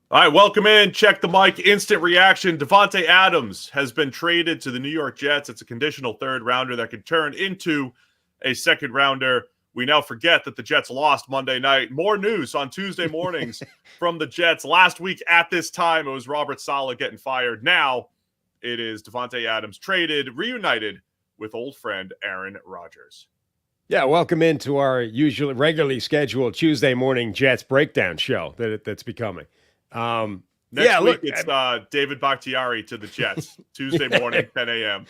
All right, welcome in. Check the mic. Instant reaction. Davante Adams has been traded to the New York Jets. It's a conditional third rounder that could turn into a second rounder. We now forget that the Jets lost Monday night. More news on Tuesday mornings from the Jets. Last week at this time, it was Robert Saleh getting fired. Now it is Davante Adams traded, reunited with old friend Aaron Rodgers. Yeah, welcome into our regularly scheduled Tuesday morning Jets breakdown show that's becoming. Next week, it's David Bakhtiari to the Jets, Tuesday morning, 10 a.m.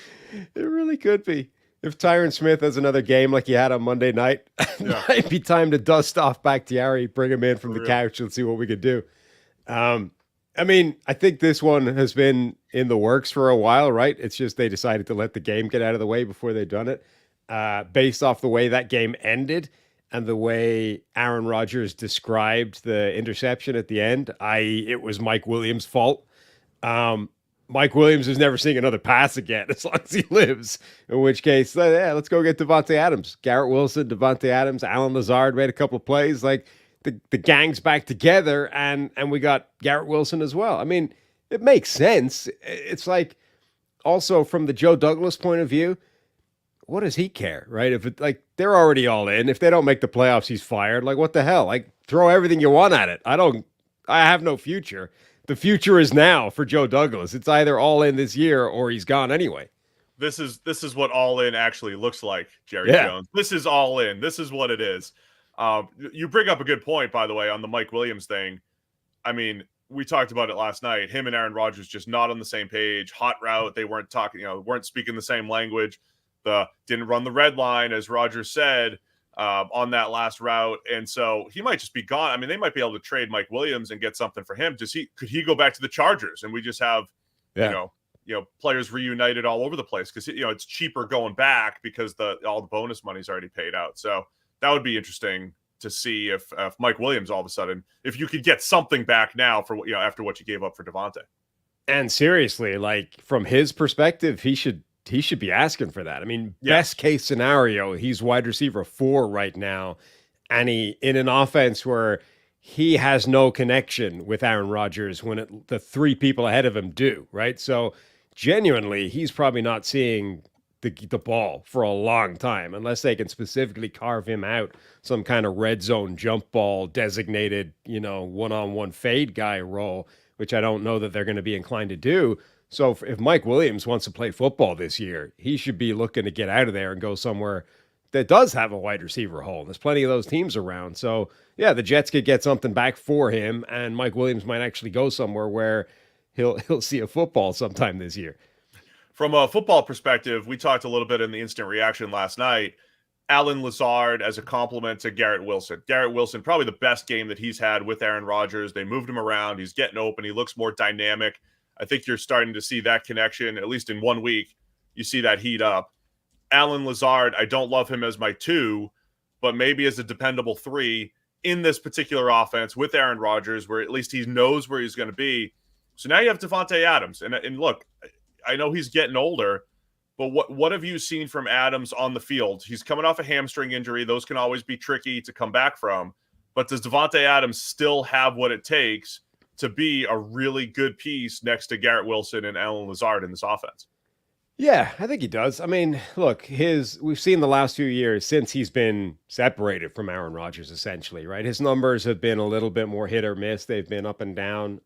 It really could be. If Tyron Smith has another game like he had on Monday night, it might be time to dust off Bakhtiari, bring him in from the couch and see what we could do. I think this one has been in the works for a while, right? It's just they decided to let the game get out of the way before they'd done it. Based off the way that game ended and the way Aaron Rodgers described the interception at the end, it was Mike Williams' fault. Mike Williams is never seeing another pass again as long as he lives, in which case, let's go get Davante Adams. Garrett Wilson, Davante Adams, Allen Lazard made a couple of plays. Like, the gang's back together, and we got Garrett Wilson as well. I mean, it makes sense. It's like, also from the Joe Douglas point of view, what does he care, right? If they're already all in. If they don't make the playoffs, he's fired. Like, what the hell? Like, throw everything you want at it. I have no future. The future is now for Joe Douglas. It's either all in this year or he's gone anyway. This is what all in actually looks like, Jerry Jones. This is all in. This is what it is. You bring up a good point, by the way, on the Mike Williams thing. I mean, we talked about it last night. Him and Aaron Rodgers just not on the same page. Hot route. They weren't talking, weren't speaking the same language. Didn't run the red line, as Rodgers said, on that last route. And so he might just be gone. I mean, they might be able to trade Mike Williams and get something for him. Could he go back to the Chargers and we just have, players reunited all over the place? Because, it's cheaper going back because all the bonus money's already paid out. So that would be interesting to see if Mike Williams, all of a sudden, if you could get something back now for, after what you gave up for Davante. And seriously, like, from his perspective, he should be asking for that. I mean, best case scenario, he's wide receiver 4 right now, and he in an offense where he has no connection with Aaron Rodgers when the 3 people ahead of him do, right? So genuinely, he's probably not seeing the ball for a long time unless they can specifically carve him out some kind of red zone jump ball designated, one-on-one fade guy role, which I don't know that they're going to be inclined to do. So if Mike Williams wants to play football this year, he should be looking to get out of there and go somewhere that does have a wide receiver hole. There's plenty of those teams around. So, yeah, the Jets could get something back for him, and Mike Williams might actually go somewhere where he'll see a football sometime this year. From a football perspective, we talked a little bit in the instant reaction last night. Allen Lazard as a compliment to Garrett Wilson. Garrett Wilson, probably the best game that he's had with Aaron Rodgers. They moved him around. He's getting open. He looks more dynamic. I think you're starting to see that connection, at least in 1 week. You see that heat up. Allen Lazard, I don't love him as my 2, but maybe as a dependable 3 in this particular offense with Aaron Rodgers, where at least he knows where he's going to be. So now you have Davante Adams. And look, I know he's getting older, but what have you seen from Adams on the field? He's coming off a hamstring injury. Those can always be tricky to come back from. But does Davante Adams still have what it takes to be a really good piece next to Garrett Wilson and Allen Lazard in this offense? Yeah, I think he does. I mean, look, we've seen the last few years since he's been separated from Aaron Rodgers, essentially, right? His numbers have been a little bit more hit or miss. They've been up and down.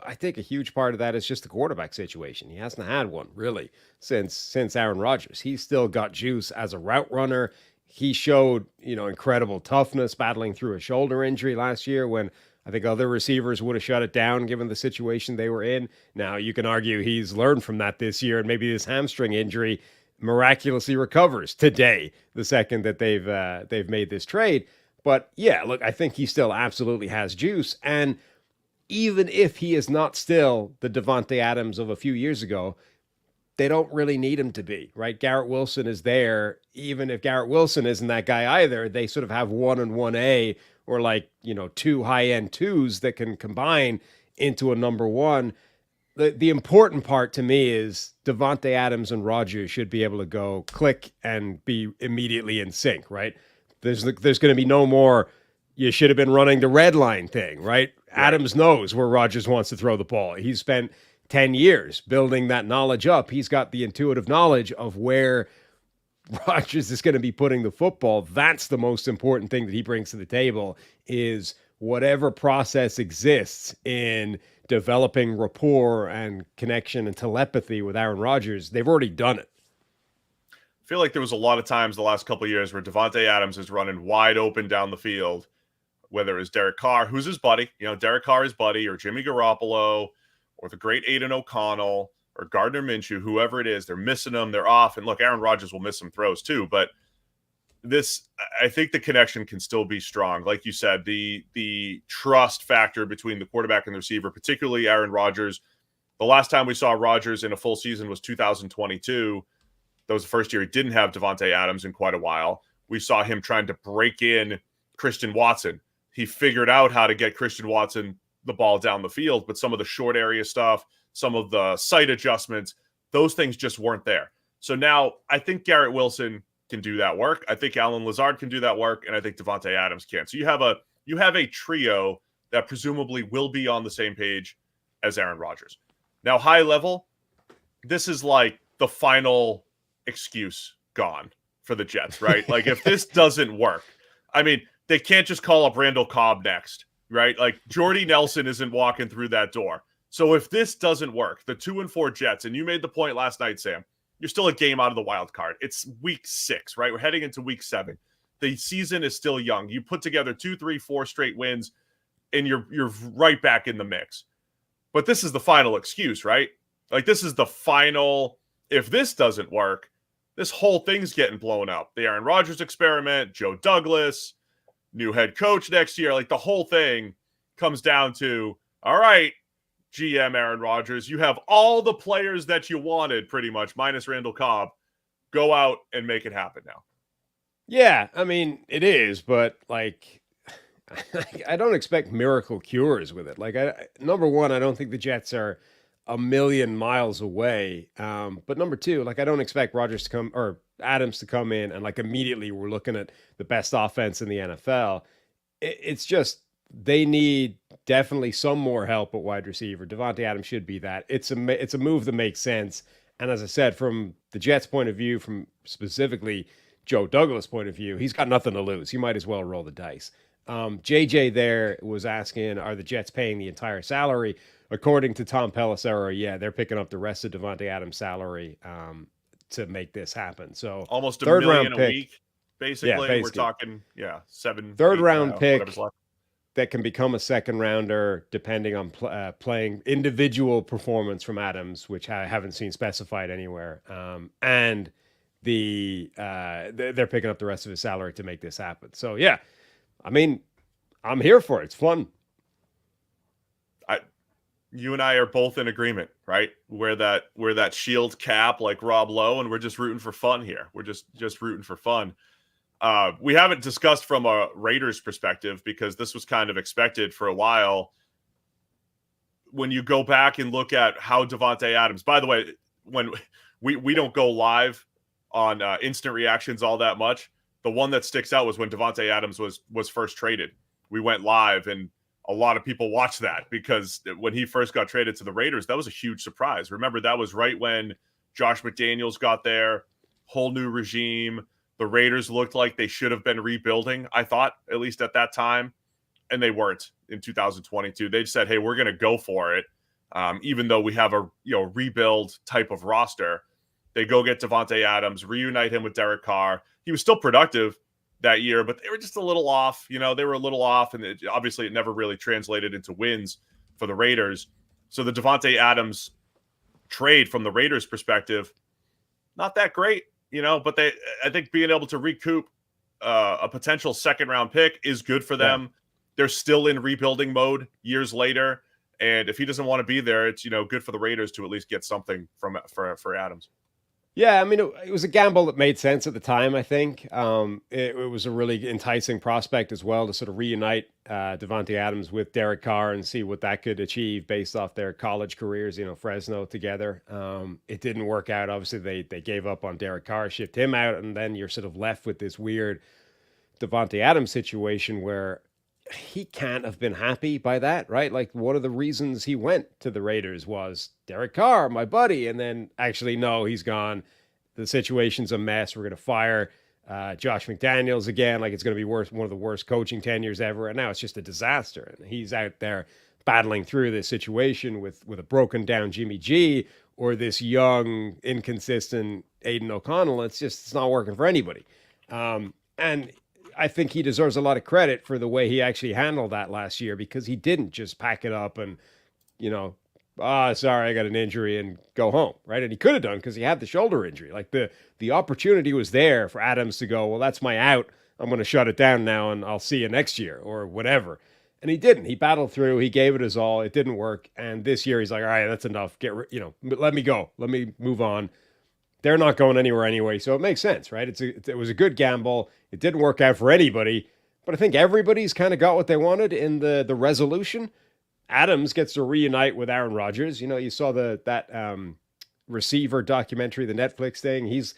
I think a huge part of that is just the quarterback situation. He hasn't had one, really, since Aaron Rodgers. He's still got juice as a route runner. He showed, incredible toughness battling through a shoulder injury last year when I think other receivers would have shut it down given the situation they were in. Now, you can argue he's learned from that this year, and maybe this hamstring injury miraculously recovers today, the second that they've made this trade. But yeah, look, I think he still absolutely has juice. And even if he is not still the Davante Adams of a few years ago, they don't really need him to be, right? Garrett Wilson is there. Even if Garrett Wilson isn't that guy either, they sort of have 1 and 1A, or 2 high-end 2s that can combine into a number 1. The important part to me is Davante Adams and Rodgers should be able to go click and be immediately in sync, right? There's going to be no more, you should have been running the red line thing, right? Right. Adams knows where Rodgers wants to throw the ball. He's spent 10 years building that knowledge up. He's got the intuitive knowledge of where Rodgers is going to be putting the football. That's the most important thing that he brings to the table is whatever process exists in developing rapport and connection and telepathy with Aaron Rodgers. They've already done it. I feel like there was a lot of times the last couple of years where Davante Adams is running wide open down the field, whether it's Derek Carr, who's his buddy, Derek Carr is buddy, or Jimmy Garoppolo, or the great Aiden O'Connell, or Gardner Minshew, whoever it is. They're missing them. They're off. And look, Aaron Rodgers will miss some throws too, but I think the connection can still be strong. Like you said, the trust factor between the quarterback and the receiver, particularly Aaron Rodgers. The last time we saw Rodgers in a full season was 2022. That was the first year he didn't have Davante Adams in quite a while. We saw him trying to break in Christian Watson. He figured out how to get Christian Watson the ball down the field, but some of the short area stuff, some of the sight adjustments, those things just weren't there. So now I think Garrett Wilson can do that work. I think Allen Lazard can do that work, and I think Davante Adams can. So you have a trio that presumably will be on the same page as Aaron Rodgers. Now, high level, this is like the final excuse gone for the Jets, right? Like if this doesn't work, I mean, they can't just call up Randall Cobb next, right? Like Jordy Nelson isn't walking through that door. So if this doesn't work, the 2-4 Jets, and you made the point last night, Sam, you're still a game out of the wild card. It's week 6, right? We're heading into week 7. The season is still young. You put together 2, 3, 4 straight wins, and you're right back in the mix. But this is the final excuse, right? Like this is the final. If this doesn't work, this whole thing's getting blown up. The Aaron Rodgers experiment, Joe Douglas, new head coach next year. Like the whole thing comes down to, all right, GM Aaron Rodgers, you have all the players that you wanted pretty much, minus Randall Cobb. Go out and make it happen now. Yeah, I mean, it is, but like, I don't expect miracle cures with it. Like, number one, I don't think the Jets are a million miles away. But number two, like, I don't expect Rodgers to come or Adams to come in and like immediately we're looking at the best offense in the NFL. It's just they need definitely some more help at wide receiver. Davante Adams should be that. It's a move that makes sense. And as I said, from the Jets' point of view, from specifically Joe Douglas' point of view, he's got nothing to lose. He might as well roll the dice. JJ there was asking, are the Jets paying the entire salary? According to Tom Palazzolo, yeah, they're picking up the rest of Davante Adams' salary to make this happen. So almost $1 million a week, basically. Yeah, basically. We're talking, 7. Third round pick left. That can become a second rounder depending on playing individual performance from Adams, which I haven't seen specified anywhere. And they're picking up the rest of his salary to make this happen. So yeah, I mean, I'm here for it. It's fun. You and I are both in agreement, right? We're that shield cap like Rob Lowe, and we're just rooting for fun here. We're just rooting for fun. We haven't discussed from a Raiders perspective because this was kind of expected for a while. When you go back and look at how Davante Adams, by the way, when we don't go live on instant reactions all that much, the one that sticks out was when Davante Adams was first traded. We went live and a lot of people watched that because when he first got traded to the Raiders, that was a huge surprise. Remember, that was right when Josh McDaniels got there, whole new regime. The Raiders looked like they should have been rebuilding, I thought, at least at that time, and they weren't in 2022. They said, hey, we're going to go for it, even though we have a rebuild type of roster. They go get Davante Adams, reunite him with Derek Carr. He was still productive that year, but they were just a little off. They were a little off, and obviously it never really translated into wins for the Raiders. So the Davante Adams trade from the Raiders' perspective, not that great, but I think being able to recoup a potential second-round pick is good for them. Yeah. They're still in rebuilding mode years later, and if he doesn't want to be there, it's good for the Raiders to at least get something for Adams. Yeah, I mean, it was a gamble that made sense at the time, I think. It was a really enticing prospect as well to sort of reunite Davante Adams with Derek Carr and see what that could achieve based off their college careers, Fresno together. It didn't work out. Obviously, they gave up on Derek Carr, shipped him out, and then you're sort of left with this weird Davante Adams situation where he can't have been happy by that, right? Like one of the reasons he went to the Raiders was Derek Carr, my buddy. And then actually, no, he's gone. The situation's a mess. We're going to fire Josh McDaniels again. Like it's going to be worse, one of the worst coaching tenures ever. And now it's just a disaster. And he's out there battling through this situation with a broken down Jimmy G or this young, inconsistent Aiden O'Connell. It's not working for anybody. And I think he deserves a lot of credit for the way he actually handled that last year because he didn't just pack it up and, sorry, I got an injury and go home, right? And he could have done because he had the shoulder injury. Like the opportunity was there for Adams to go, well, that's my out. I'm going to shut it down now and I'll see you next year or whatever. And he didn't. He battled through. He gave it his all. It didn't work. And this year he's like, all right, that's enough. Let me go. Let me move on. They're not going anywhere anyway, so it makes sense, right? It was a good gamble. It didn't work out for anybody, but I think everybody's kind of got what they wanted in the resolution. Adams gets to reunite with Aaron Rodgers. You saw that receiver documentary, the Netflix thing. He's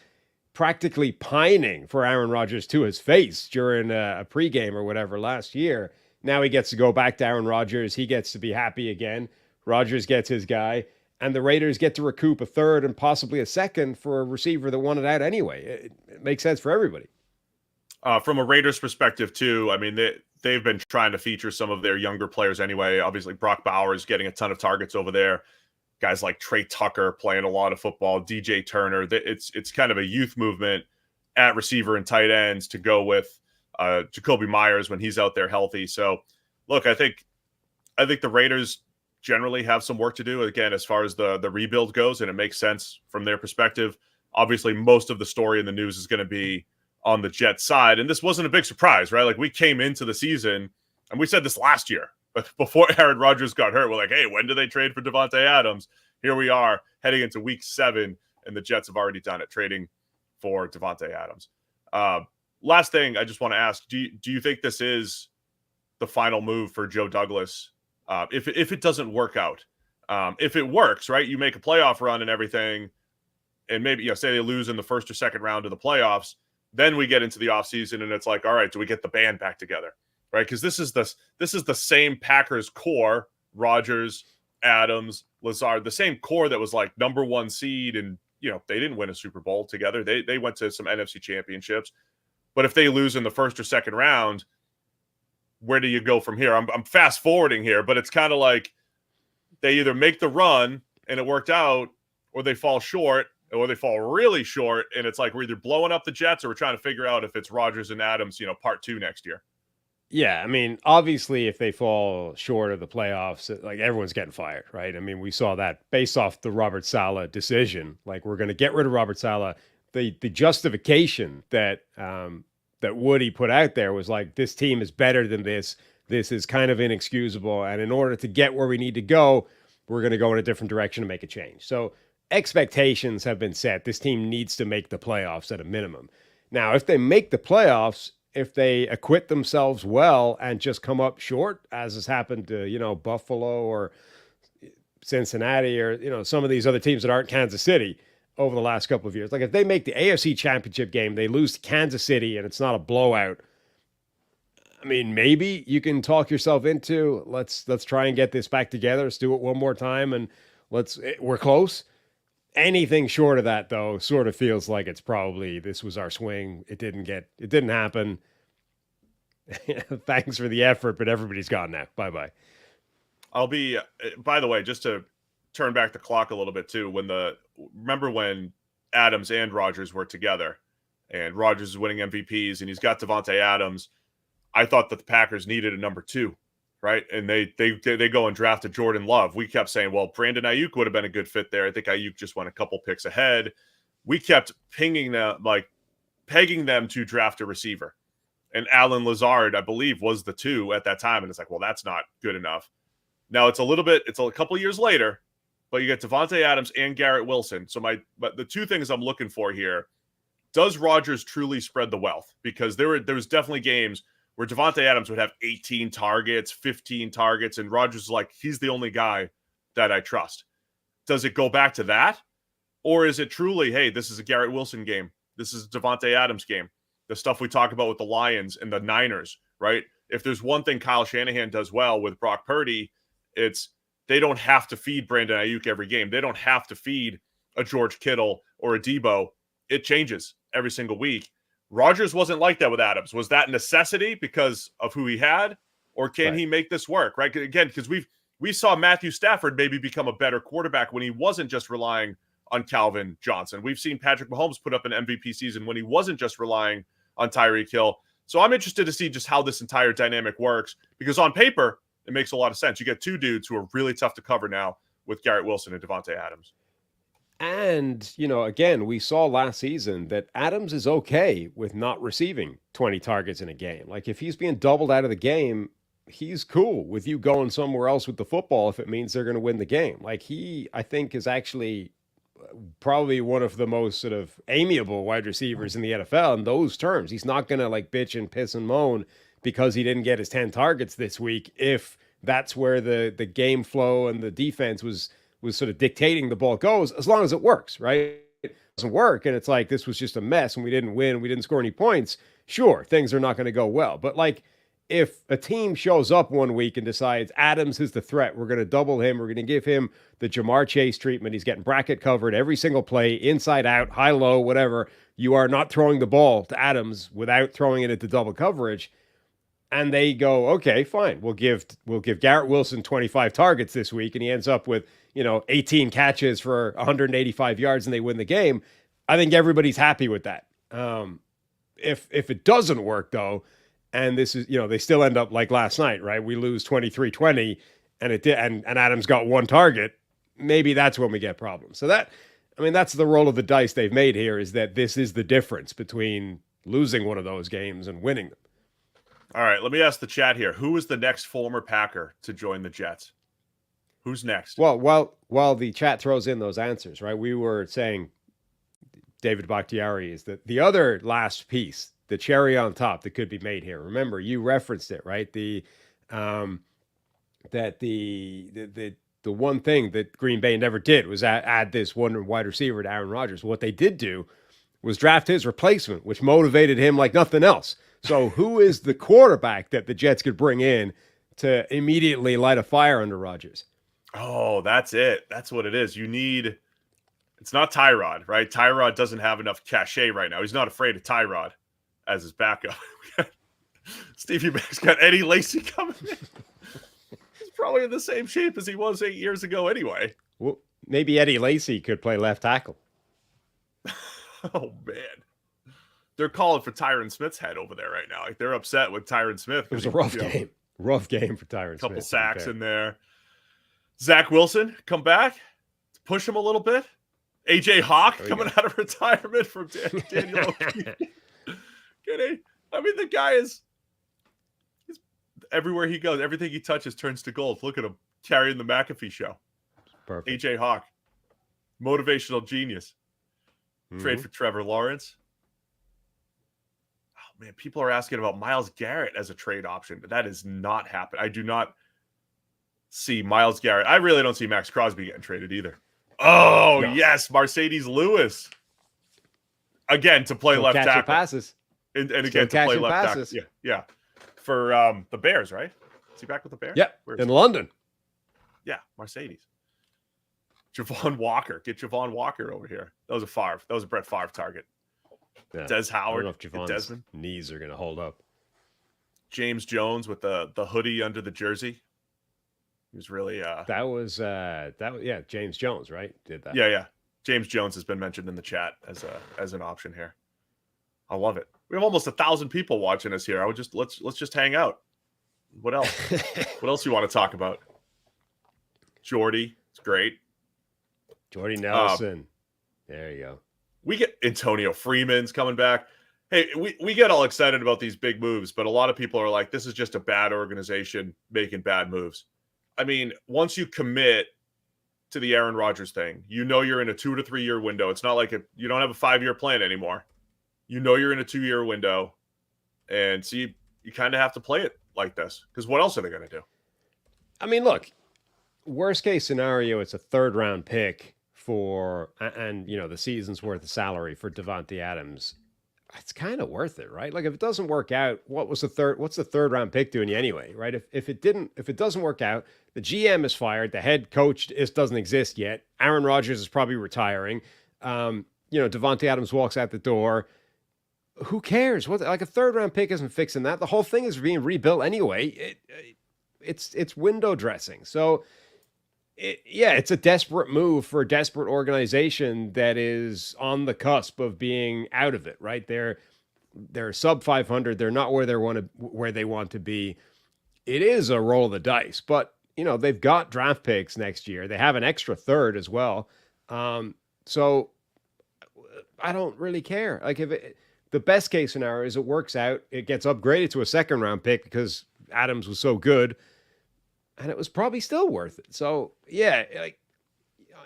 practically pining for Aaron Rodgers to his face during a pregame or whatever last year. Now he gets to go back to Aaron Rodgers. He gets to be happy again. Rodgers gets his guy. And the Raiders get to recoup a third and possibly a second for a receiver that wanted out anyway. It makes sense for everybody. From a Raiders perspective, too, I mean, they've been trying to feature some of their younger players anyway. Obviously, Brock Bowers getting a ton of targets over there. Guys like Trey Tucker playing a lot of football, DJ Turner. It's kind of a youth movement at receiver and tight ends to go with Jacoby Myers when he's out there healthy. So, look, I think the Raiders generally have some work to do, again, as far as the rebuild goes, and it makes sense from their perspective. Obviously, most of the story in the news is going to be on the Jets side, and this wasn't a big surprise, right? Like, we came into the season, and we said this last year, but before Aaron Rodgers got hurt, we're like, hey, when do they trade for Davante Adams? Here we are, heading into week 7, and the Jets have already done it, trading for Davante Adams. Last thing I just want to ask, do you think this is the final move for Joe Douglas? If it doesn't work out, if it works, right, you make a playoff run and everything, and maybe say they lose in the first or second round of the playoffs, then we get into the offseason and it's like, all right, do we get the band back together, right? Because this is the same Packers core, Rodgers, Adams, Lazard, the same core that was like number 1 seed, and they didn't win a Super Bowl together. They went to some NFC championships, but if they lose in the first or second round, where do you go from here? I'm fast forwarding here, but it's kind of like they either make the run and it worked out, or they fall short, or they fall really short, and it's like we're either blowing up the Jets or we're trying to figure out if it's Rodgers and Adams, part 2 next year. Yeah, I mean, obviously, if they fall short of the playoffs, like everyone's getting fired, right? I mean, we saw that based off the Robert Saleh decision. Like, we're going to get rid of Robert Saleh. The justification that Woody put out there was like, this team is better than this. This is kind of inexcusable. And in order to get where we need to go, we're going to go in a different direction to make a change. So expectations have been set. This team needs to make the playoffs at a minimum. Now, if they make the playoffs, if they acquit themselves well and just come up short, as has happened to, Buffalo or Cincinnati or, some of these other teams that aren't Kansas City over the last couple of years. Like if they make the AFC Championship game, they lose to Kansas City and it's not a blowout. I mean, maybe you can talk yourself into let's try and get this back together. Let's do it one more time and we're close. Anything short of that, though, sort of feels like it's probably this was our swing. It didn't happen. Thanks for the effort, but everybody's gone now. Bye-bye. By the way, just to turn back the clock a little bit too, remember when Adams and Rodgers were together and Rodgers is winning MVPs and he's got Davante Adams, I thought that the Packers needed a number 2. Right. And they go and draft a Jordan Love. We kept saying, well, Brandon Ayuk would have been a good fit there. I think Ayuk just went a couple picks ahead. We kept pegging them to draft a receiver. And Alan Lazard, I believe, was the 2 at that time. And it's like, well, that's not good enough. Now it's a couple years later, but you get Davante Adams and Garrett Wilson. So but the 2 things I'm looking for here, does Rodgers truly spread the wealth? Because there was definitely games where Davante Adams would have 18 targets, 15 targets, and Rodgers is like, he's the only guy that I trust. Does it go back to that? Or is it truly, hey, this is a Garrett Wilson game. This is a Davante Adams game. The stuff we talk about with the Lions and the Niners, right? if there's one thing Kyle Shanahan does well with Brock Purdy, it's they don't have to feed Brandon Ayuk every game. They don't have to feed a George Kittle or a Debo. It changes every single week. Rodgers wasn't like that with Adams. Was that necessity because of who he had? Or can he make this work, right? Again, because we saw Matthew Stafford maybe become a better quarterback when he wasn't just relying on Calvin Johnson. We've seen Patrick Mahomes put up an MVP season when he wasn't just relying on Tyreek Hill. So I'm interested to see just how this entire dynamic works, because on paper, it makes a lot of sense. You get two dudes who are really tough to cover now with Garrett Wilson and Davante Adams. And, again, we saw last season that Adams is okay with not receiving 20 targets in a game. Like, if he's being doubled out of the game, he's cool with you going somewhere else with the football if it means they're going to win the game. Like, he, I think, is actually probably one of the most sort of amiable wide receivers in the NFL in those terms. He's not going to like bitch and piss and moan because he didn't get his 10 targets this week if that's where the game flow and the defense was sort of dictating the ball goes, as long as it works, right? It doesn't work and it's like this was just a mess and we didn't win, we didn't score any points. Sure, things are not going to go well. But like, if a team shows up one week and decides Adams is the threat, we're going to double him, we're going to give him the Jamar Chase treatment, he's getting bracket covered every single play, inside out, high low, whatever, you are not throwing the ball to Adams without throwing it into double coverage, and they go, okay, fine, we'll give Garrett Wilson 25 targets this week, and he ends up with 18 catches for 185 yards, and they win the game. I think everybody's happy with that. If it doesn't work though, and this is, they still end up like last night, right? We lose 23-20 and it did, and Adams got one target. Maybe that's when we get problems. So that's the roll of the dice they've made here, is that this is the difference between losing one of those games and winning them. All right, let me ask the chat here. Who is the next former Packer to join the Jets? Who's next? Well, while the chat throws in those answers, right? We were saying David Bakhtiari is the other last piece, the cherry on top that could be made here. Remember, you referenced it, right? The one thing that Green Bay never did was add this one wide receiver to Aaron Rodgers. What they did do was draft his replacement, which motivated him like nothing else. So who is the quarterback that the Jets could bring in to immediately light a fire under Rodgers? Oh, that's it. That's what it is. It's not Tyrod, right? Tyrod doesn't have enough cachet right now. He's not afraid of Tyrod as his backup. Stevie Mack's got Eddie Lacy coming in. He's probably in the same shape as he was 8 years ago anyway. Well, maybe Eddie Lacy could play left tackle. Oh, man. They're calling for Tyron Smith's head over there right now. Like, they're upset with Tyron Smith. It was a rough game. Rough game for Tyron Smith. Couple sacks in there. Zach Wilson, come back. Push him a little bit. AJ Hawk coming out of retirement from Daniel O'Keefe. The guy he's everywhere he goes. Everything he touches turns to gold. Look at him carrying the McAfee show. Perfect. AJ Hawk, motivational genius. Trade for Trevor Lawrence. Oh man, people are asking about Myles Garrett as a trade option, but that is not happening. I do not see Myles Garrett. I really don't see Max Crosby getting traded either. Oh no. Yes, Mercedes Lewis again to play left tackle. Passes. And again, to play left passes. tackle. Yeah. For the Bears, right? Is he back with the Bears? Yeah, in London. Yeah, Mercedes. Javon Walker. Get Javon Walker over here. That was a Favre. That was a Brett Favre target. Yeah. Des Howard. I don't know if Javon's knees are going to hold up. James Jones with the hoodie under the jersey. He was really... James Jones, right? Did that. Yeah. James Jones has been mentioned in the chat as an option here. I love it. We have almost 1,000 people watching us here. Let's just hang out. What else? What else you want to talk about? Jordy, it's great. Jordy Nelson. There you go. We get Antonio Freeman's coming back. Hey, we get all excited about these big moves, but a lot of people are like, this is just a bad organization making bad moves. I mean, once you commit to the Aaron Rodgers thing, you're in a 2 to 3 year window. It's not like you don't have a 5-year plan anymore. You're in a 2-year window, and so you kind of have to play it like this, because what else are they going to do? I mean, look, worst case scenario, it's a 3rd round pick and the season's worth of salary for Davante Adams. it's kind of worth it, right? Like if it doesn't work out, what's the third round pick doing you anyway, right? If it doesn't work out, the GM is fired, the head coach doesn't exist yet. Aaron Rodgers is probably retiring. Davante Adams walks out the door. Who cares? Like a third round pick isn't fixing that. The whole thing is being rebuilt anyway. It's window dressing. So it's a desperate move for a desperate organization that is on the cusp of being out of it, right? They're sub 500. They're not where they want to be. It is a roll of the dice, but they've got draft picks next year. They have an extra third as well. So I don't really care. Like the best case scenario is it works out, it gets upgraded to a second round pick because Adams was so good, and it was probably still worth it. So yeah, like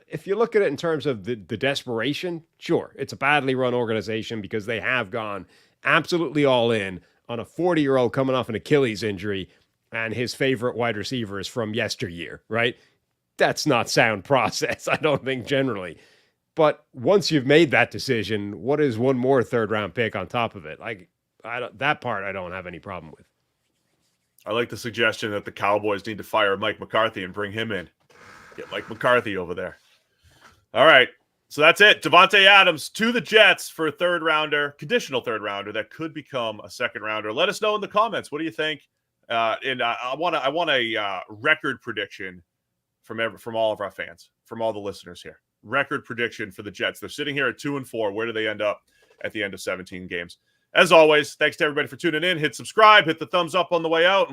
if you look at it in terms of the desperation, sure, it's a badly run organization because they have gone absolutely all in on a 40-year-old coming off an Achilles injury and his favorite wide receiver is from yesteryear, right? That's not sound process, I don't think, generally. But once you've made that decision, what is one more third round pick on top of it? Like that part I don't have any problem with. I like the suggestion that the Cowboys need to fire Mike McCarthy and bring him in. Get Mike McCarthy over there. All right. So that's it. Davante Adams to the Jets for a third rounder, conditional third rounder that could become a second rounder. Let us know in the comments. What do you think? And I want a record prediction from all of our fans, from all the listeners here. Record prediction for the Jets. They're sitting here at 2-4. Where do they end up at the end of 17 games? As always, thanks to everybody for tuning in. Hit subscribe, hit the thumbs up on the way out.